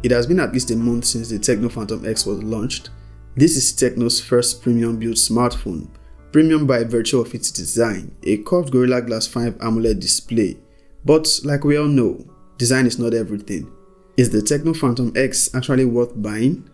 It has been at least a month since the Tecno Phantom X was launched. This is Tecno's first premium built smartphone, premium by virtue of its design, a curved Gorilla Glass 5 AMOLED display. But like we all know, design is not everything. Is the Tecno Phantom X actually worth buying?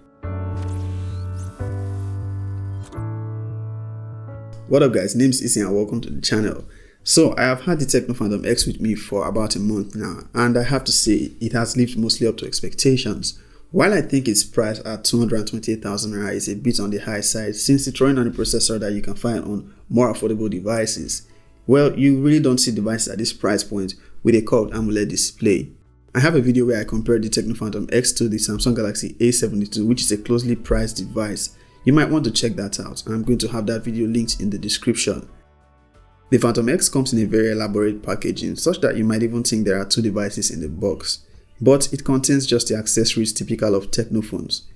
What up guys, name's Issy and welcome to the channel. So I have had the Tecno Phantom X with me for about a month now, and I have to say it has lived mostly up to expectations. While I think its price at 228,000 naira is a bit on the high side since it's running on a processor that you can find on more affordable devices, well, you really don't see devices at this price point with a curved AMOLED display. I have a video where I compared the Tecno Phantom X to the Samsung Galaxy A72, which is a closely priced device. You might want to check that out. I'm going to have that video linked in the description. The Phantom X comes in a very elaborate packaging, such that you might even think there are two devices in the box. But it contains just the accessories typical of Tecno phones.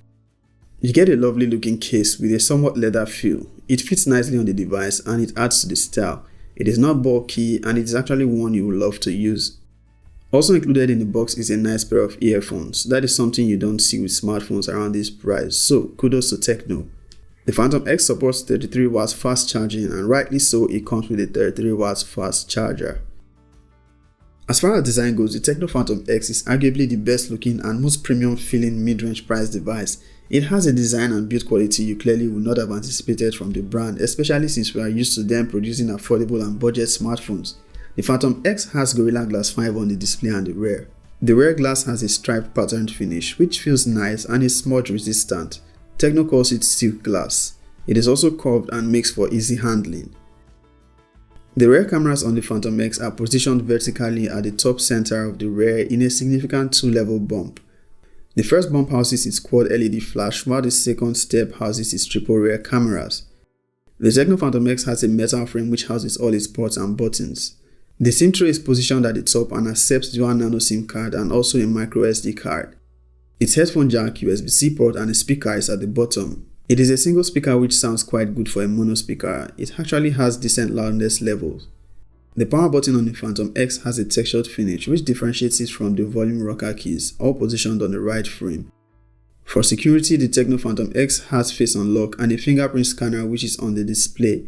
You get a lovely looking case with a somewhat leather feel. It fits nicely on the device and it adds to the style. It is not bulky and it is actually one you will love to use. Also included in the box is a nice pair of earphones. That is something you don't see with smartphones around this price, so kudos to Tecno. The Phantom X supports 33 watts fast charging, and rightly so, it comes with a 33 watts fast charger. As far as design goes, the Tecno Phantom X is arguably the best looking and most premium feeling mid-range price device. It has a design and build quality you clearly would not have anticipated from the brand, especially since we are used to them producing affordable and budget smartphones. The Phantom X has Gorilla Glass 5 on the display and the rear. The rear glass has a striped patterned finish which feels nice and is smudge resistant. Tecno calls it silk glass. It is also curved and makes for easy handling. The rear cameras on the Phantom X are positioned vertically at the top center of the rear in a significant two-level bump. The first bump houses its quad LED flash, while the second step houses its triple rear cameras. The Tecno Phantom X has a metal frame which houses all its ports and buttons. The SIM tray is positioned at the top and accepts dual nano SIM card and also a micro SD card. Its headphone jack, USB-C port and a speaker is at the bottom. It is a single speaker which sounds quite good for a mono speaker. It actually has decent loudness levels. The power button on the Phantom X has a textured finish which differentiates it from the volume rocker keys, all positioned on the right frame. For security, the Tecno Phantom X has face unlock and a fingerprint scanner which is on the display.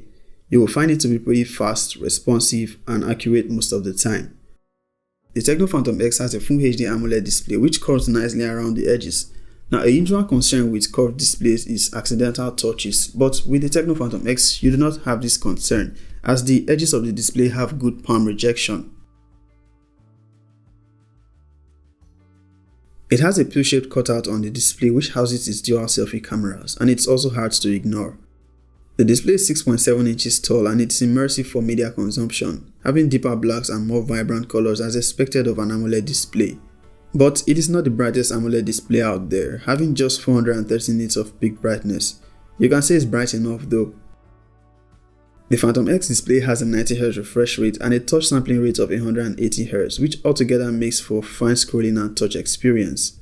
You will find it to be pretty fast, responsive and accurate most of the time. The Tecno Phantom X has a Full HD AMOLED display which curves nicely around the edges. Now, a usual concern with curved displays is accidental touches, but with the Tecno Phantom X, you do not have this concern as the edges of the display have good palm rejection. It has a pill-shaped cutout on the display which houses its dual selfie cameras, and it's also hard to ignore. The display is 6.7 inches tall and it's immersive for media consumption, having deeper blacks and more vibrant colors as expected of an AMOLED display. But it is not the brightest AMOLED display out there, having just 430 nits of peak brightness. You can say it's bright enough though. The Phantom X display has a 90Hz refresh rate and a touch sampling rate of 180Hz, which altogether makes for fine scrolling and touch experience.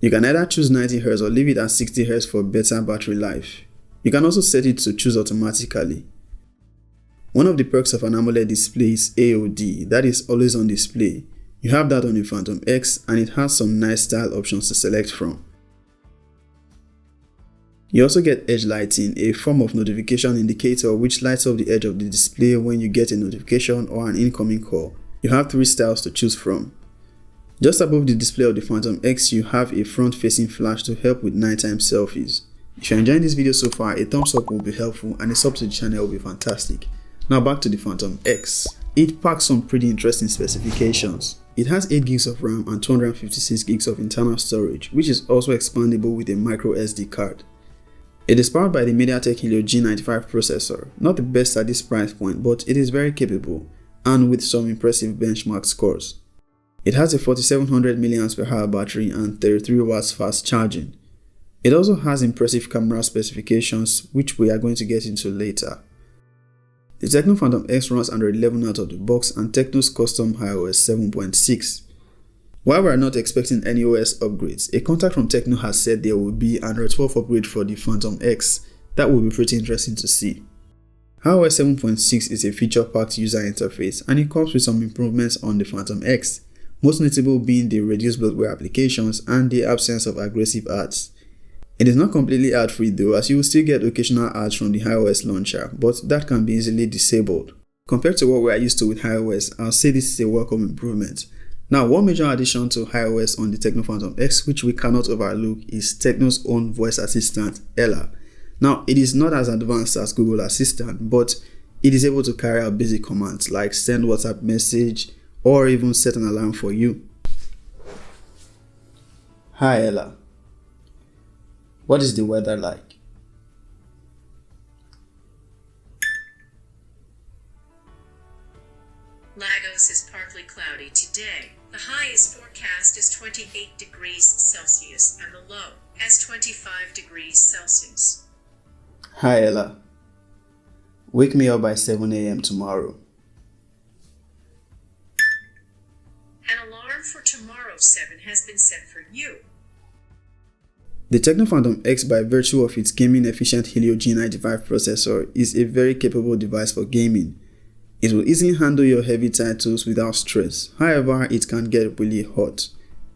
You can either choose 90Hz or leave it at 60Hz for better battery life. You can also set it to choose automatically. One of the perks of an AMOLED display is AOD, that is always on display. You have that on the Phantom X and it has some nice style options to select from. You also get edge lighting, a form of notification indicator which lights up the edge of the display when you get a notification or an incoming call. You have 3 styles to choose from. Just above the display of the Phantom X, you have a front-facing flash to help with nighttime selfies. If you're enjoying this video so far, a thumbs up will be helpful and a sub to the channel will be fantastic. Now back to the Phantom X. It packs some pretty interesting specifications. It has 8 GB of RAM and 256 GB of internal storage, which is also expandable with a micro SD card. It is powered by the Mediatek Helio G95 processor, not the best at this price point, but it is very capable and with some impressive benchmark scores. It has a 4700 mAh battery and 33 watts fast charging. It also has impressive camera specifications which we are going to get into later. The Tecno Phantom X runs Android 11 out of the box and Tecno's custom iOS 7.6. While we are not expecting any OS upgrades, a contact from Tecno has said there will be an Android 12 upgrade for the Phantom X. That will be pretty interesting to see. iOS 7.6 is a feature-packed user interface and it comes with some improvements on the Phantom X. most notable being the reduced bloatware applications and the absence of aggressive ads. It is not completely ad-free though, as you will still get occasional ads from the iOS launcher, but that can be easily disabled. Compared to what we are used to with iOS, I'll say this is a welcome improvement. Now, one major addition to iOS on the Tecno Phantom X which we cannot overlook is Tecno's own voice assistant, Ella. Now, it is not as advanced as Google Assistant, but it is able to carry out basic commands like send WhatsApp message or even set an alarm for you. Hi Ella, what is the weather like? Lagos is partly cloudy today. The highest forecast is 28 degrees Celsius and the low as 25 degrees Celsius. Hi Ella, wake me up by 7 a.m. tomorrow. An alarm for tomorrow 7 has been set for you. The Tecno Phantom X, by virtue of its gaming efficient Helio G95 processor, is a very capable device for gaming. It will easily handle your heavy titles without stress. However, it can get really hot.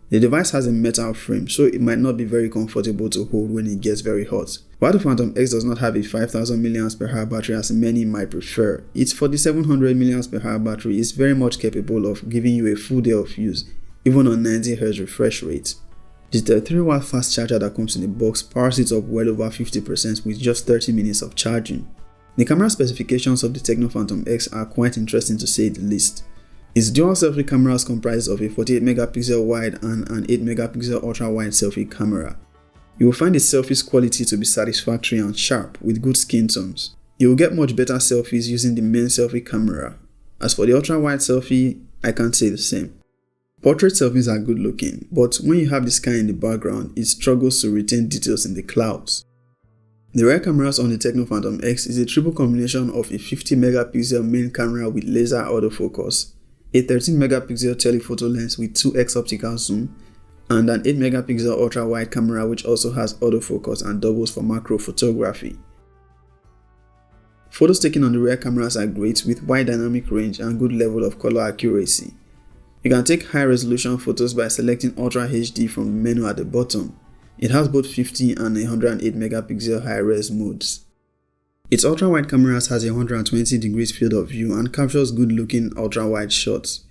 The device has a metal frame, so it might not be very comfortable to hold when it gets very hot. While the Phantom X does not have a 5000 mAh battery as many might prefer, its 4700 mAh battery is very much capable of giving you a full day of use, even on 90Hz refresh rate. The 33W fast charger that comes in the box powers it up well over 50% with just 30 minutes of charging. The camera specifications of the Tecno Phantom X are quite interesting to say the least. Its dual selfie cameras comprise of a 48 megapixel wide and an 8 megapixel ultra wide selfie camera. You will find the selfies quality to be satisfactory and sharp with good skin tones. You will get much better selfies using the main selfie camera. As for the ultra wide selfie, I can't say the same. Portrait selfies are good looking, but when you have the sky in the background, it struggles to retain details in the clouds. The rear cameras on the Tecno Phantom X is a triple combination of a 50 megapixel main camera with laser autofocus, a 13 megapixel telephoto lens with 2x optical zoom, and an 8 megapixel ultra wide camera which also has autofocus and doubles for macro photography. Photos taken on the rear cameras are great with wide dynamic range and good level of color accuracy. You can take high resolution photos by selecting Ultra HD from the menu at the bottom. It has both 50 and 108 megapixel high-res modes. Its ultra-wide cameras has a 120 degrees field of view and captures good-looking ultra-wide shots.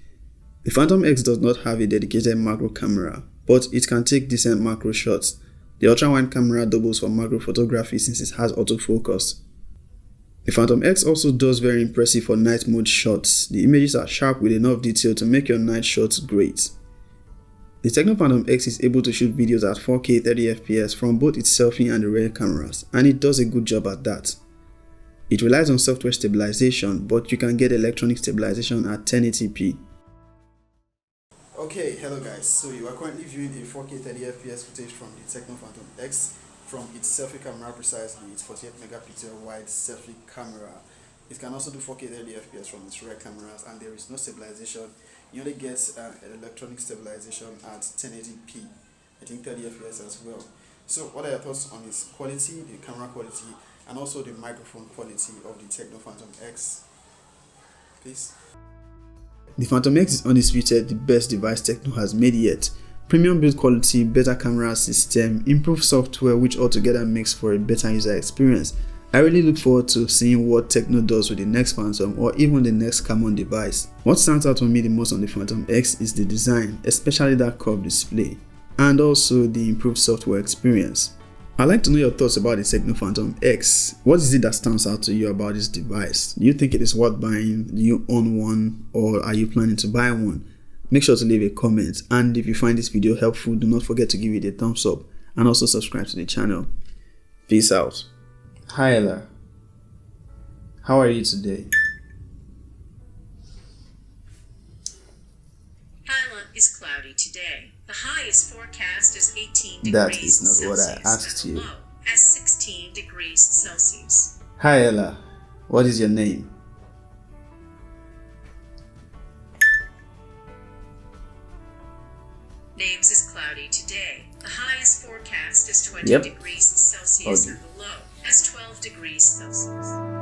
The Phantom X does not have a dedicated macro camera, but it can take decent macro shots. The ultra-wide camera doubles for macro photography since it has autofocus. The Phantom X also does very impressive for night mode shots. The images are sharp with enough detail to make your night shots great. The Tecno Phantom X is able to shoot videos at 4K 30fps from both its selfie and the rear cameras, and it does a good job at that. It relies on software stabilization, but you can get electronic stabilization at 1080p. Okay, hello guys. So you are currently viewing a 4K 30fps footage from the Tecno Phantom X from its selfie camera, precisely its 48 megapixel wide selfie camera. It can also do 4K 30fps from its rear cameras, and there is no stabilization. You only get an electronic stabilization at 1080p, I think 30fps as well. So what are your thoughts on its quality, the camera quality, and also the microphone quality of the Tecno Phantom X? Please. The Phantom X is undisputed the best device Tecno has made yet. Premium build quality, better camera system, improved software which altogether makes for a better user experience. I really look forward to seeing what Tecno does with the next Phantom or even the next common device. What stands out for me the most on the Phantom X is the design, especially that curved display, and also the improved software experience. I'd like to know your thoughts about the Tecno Phantom X. What is it that stands out to you about this device? Do you think it is worth buying? Do you own one, or are you planning to buy one? Make sure to leave a comment, and if you find this video helpful, do not forget to give it a thumbs up and also subscribe to the channel. Peace out. Hi Ella, how are you today? Ella is cloudy today. The highest forecast is 18 degrees That is not what I Celsius asked and you. the low as 16 degrees Celsius. Hi Ella, what is your name? Names is cloudy today. The highest forecast is 20 Yep. degrees Celsius Okay. and the low as 12 degrees Celsius.